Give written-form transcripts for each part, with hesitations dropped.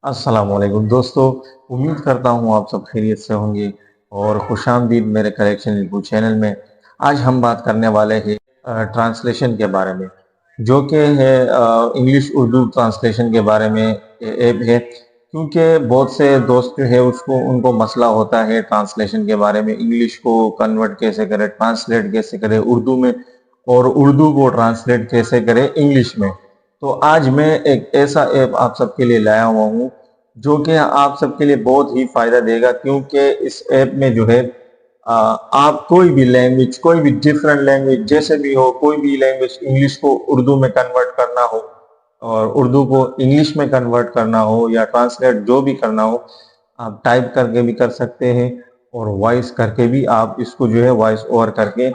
अस्सलाम वालेकुम दोस्तों। उम्मीद करता हूँ आप सब खैरियत से होंगे और खुश आमदीद मेरे करेक्शन इनपुट चैनल में। आज हम बात करने वाले हैं ट्रांसलेशन के बारे में, जो कि है इंग्लिश उर्दू ट्रांसलेशन के बारे में ऐप है। क्योंकि बहुत से दोस्त जो है उसको उनको मसला होता है ट्रांसलेशन के बारे में, इंग्लिश को कन्वर्ट कैसे करें, ट्रांसलेट कैसे करें उर्दू में, और उर्दू को ट्रांसलेट कैसे करें इंग्लिश में। तो आज मैं एक ऐसा ऐप आप सबके लिए लाया हुआ हूँ जो कि आप सबके लिए बहुत ही फायदा देगा। क्योंकि इस ऐप में जो है आप कोई भी लैंग्वेज, कोई भी डिफरेंट लैंग्वेज जैसे भी हो, कोई भी लैंग्वेज, इंग्लिश को उर्दू में कन्वर्ट करना हो और उर्दू को इंग्लिश में कन्वर्ट करना हो या ट्रांसलेट जो भी करना हो, आप टाइप करके भी कर सकते हैं और वॉइस करके भी आप इसको जो है वॉइस ओवर करके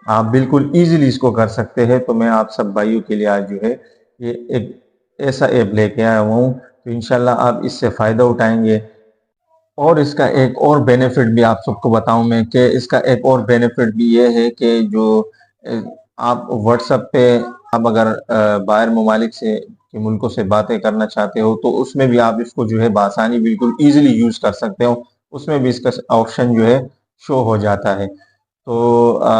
आप बिल्कुल इजीली इसको कर सकते हैं। तो मैं आप सब भाइयों के लिए आज जो है ये एक ऐसा ऐप लेके आया हुआ हूँ, तो इंशाल्लाह आप इससे फ़ायदा उठाएंगे। और इसका एक और बेनिफिट भी आप सबको बताऊं मैं कि इसका एक और बेनिफिट भी ये है कि जो अ, आप व्हाट्सएप पे आप अगर बाहर ममालिक से के मुल्कों से बातें करना चाहते हो तो उसमें भी आप इसको जो है बआसानी बिल्कुल ईजिली यूज़ कर सकते हो। उसमें भी इसका ऑप्शन जो है शो हो जाता है। तो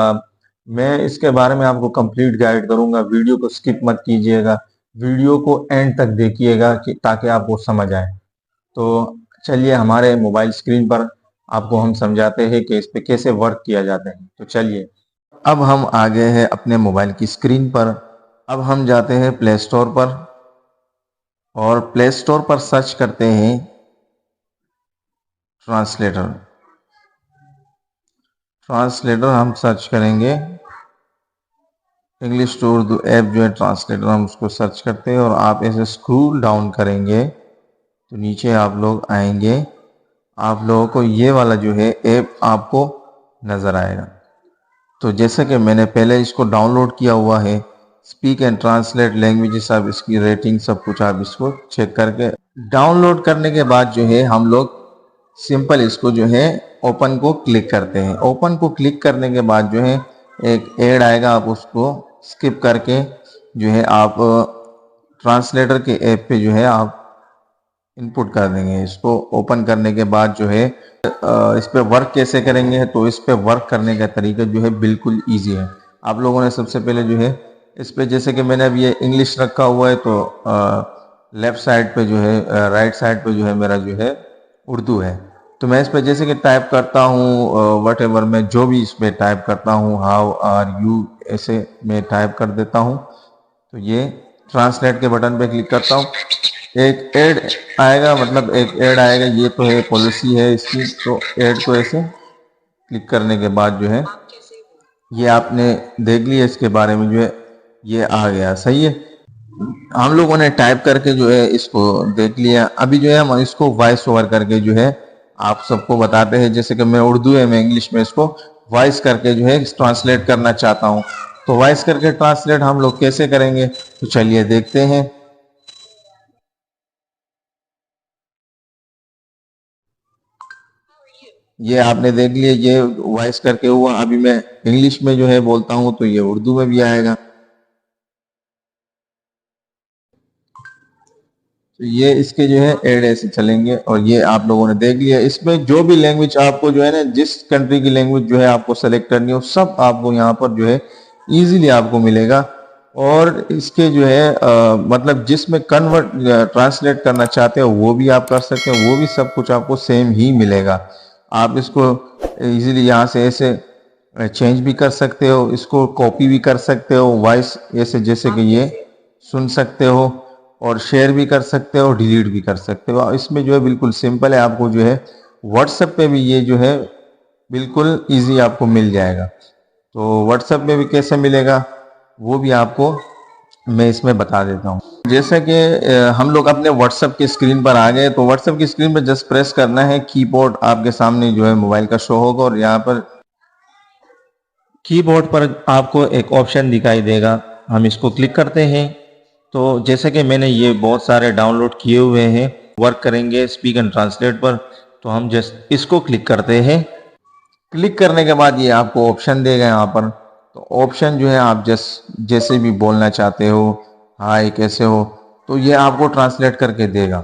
मैं इसके बारे में आपको कंप्लीट गाइड करूंगा, वीडियो को स्किप मत कीजिएगा, वीडियो को एंड तक देखिएगा कि ताकि आपको समझ आए। तो चलिए हमारे मोबाइल स्क्रीन पर आपको हम समझाते हैं कि इस पे कैसे वर्क किया जाता है। तो चलिए, अब हम आ गए हैं अपने मोबाइल की स्क्रीन पर। अब हम जाते हैं प्ले स्टोर पर और प्ले स्टोर पर सर्च करते हैं ट्रांसलेटर। ट्रांसलेटर हम सर्च करेंगे, इंग्लिश टू उर्दू ऐप जो है ट्रांसलेटर, हम उसको सर्च करते हैं और आप ऐसे स्क्रॉल डाउन करेंगे तो नीचे आप लोग आएंगे, आप लोगों को ये वाला जो है ऐप आपको नज़र आएगा। तो जैसे कि मैंने पहले इसको डाउनलोड किया हुआ है, स्पीक एंड ट्रांसलेट लैंग्वेजेस, आप इसकी रेटिंग सब कुछ आप इसको चेक करके डाउनलोड करने के बाद जो है हम लोग सिंपल इसको जो है ओपन को क्लिक करते हैं। ओपन को क्लिक करने के बाद जो है एक ऐड आएगा, आप उसको स्किप करके जो है आप ट्रांसलेटर के ऐप पे जो है आप इनपुट कर देंगे। इसको ओपन करने के बाद जो है इस पे वर्क कैसे करेंगे, तो इस पे वर्क करने का तरीका जो है बिल्कुल इजी है। आप लोगों ने सबसे पहले जो है इस पे, जैसे कि मैंने अब ये इंग्लिश रखा हुआ है तो लेफ्ट साइड पे जो है, राइट साइड पे जो है मेरा जो है उर्दू है। तो मैं इस पे जैसे कि टाइप करता हूँ वट एवर, मैं जो भी इस पे टाइप करता हूँ, हाउ आर यू, ऐसे मैं टाइप कर देता हूँ। तो ये ट्रांसलेट के बटन पे क्लिक करता हूँ, एक ऐड आएगा, मतलब एक ऐड आएगा, ये तो है पॉलिसी है इसकी। तो ऐड को ऐसे क्लिक करने के बाद जो है ये आपने देख लिया, इसके बारे में जो है ये आ गया, सही है। हम लोगों ने टाइप करके जो है इसको देख लिया। अभी जो है हम इसको वॉइस ओवर करके जो है आप सबको बताते हैं। जैसे कि मैं उर्दू है, मैं इंग्लिश में इसको वॉइस करके जो है ट्रांसलेट करना चाहता हूँ। तो वॉइस करके ट्रांसलेट हम लोग कैसे करेंगे, तो चलिए देखते हैं। ये आपने देख लिया, ये वॉइस करके हुआ। अभी मैं इंग्लिश में जो है बोलता हूँ तो ये उर्दू में भी आएगा। तो ये इसके जो है ऐड ऐसे चलेंगे और ये आप लोगों ने देख लिया। इसमें जो भी लैंग्वेज आपको जो है ना, जिस कंट्री की लैंग्वेज जो है आपको सेलेक्ट करनी हो, सब आपको यहाँ पर जो है इजीली आपको मिलेगा। और इसके जो है मतलब जिसमें कन्वर्ट ट्रांसलेट करना चाहते हो वो भी आप कर सकते हो, वो भी सब कुछ आपको सेम ही मिलेगा। आप इसको इजीली यहाँ से ऐसे चेंज भी कर सकते हो, इसको कॉपी भी कर सकते हो, वॉइस ऐसे जैसे कि ये सुन सकते हो, और शेयर भी कर सकते हो, डिलीट भी कर सकते हो। इसमें जो है बिल्कुल सिंपल है, आपको जो है व्हाट्सएप पे भी ये जो है बिल्कुल इजी आपको मिल जाएगा। तो व्हाट्सएप में भी कैसे मिलेगा वो भी आपको मैं इसमें बता देता हूँ। जैसे कि हम लोग अपने व्हाट्सएप की स्क्रीन पर आ गए, तो व्हाट्सएप की स्क्रीन पर जस्ट प्रेस करना है, कीबोर्ड आपके सामने जो है मोबाइल का शो होगा और यहाँ पर कीबोर्ड पर आपको एक ऑप्शन दिखाई देगा, हम इसको क्लिक करते हैं। तो जैसे कि मैंने ये बहुत सारे डाउनलोड किए हुए हैं, वर्क करेंगे स्पीक एंड ट्रांसलेट पर, तो हम जस्ट इसको क्लिक करते हैं। क्लिक करने के बाद ये आपको ऑप्शन देगा यहाँ पर। तो ऑप्शन जो है आप जैसे भी बोलना चाहते हो, हाय कैसे हो, तो ये आपको ट्रांसलेट करके देगा।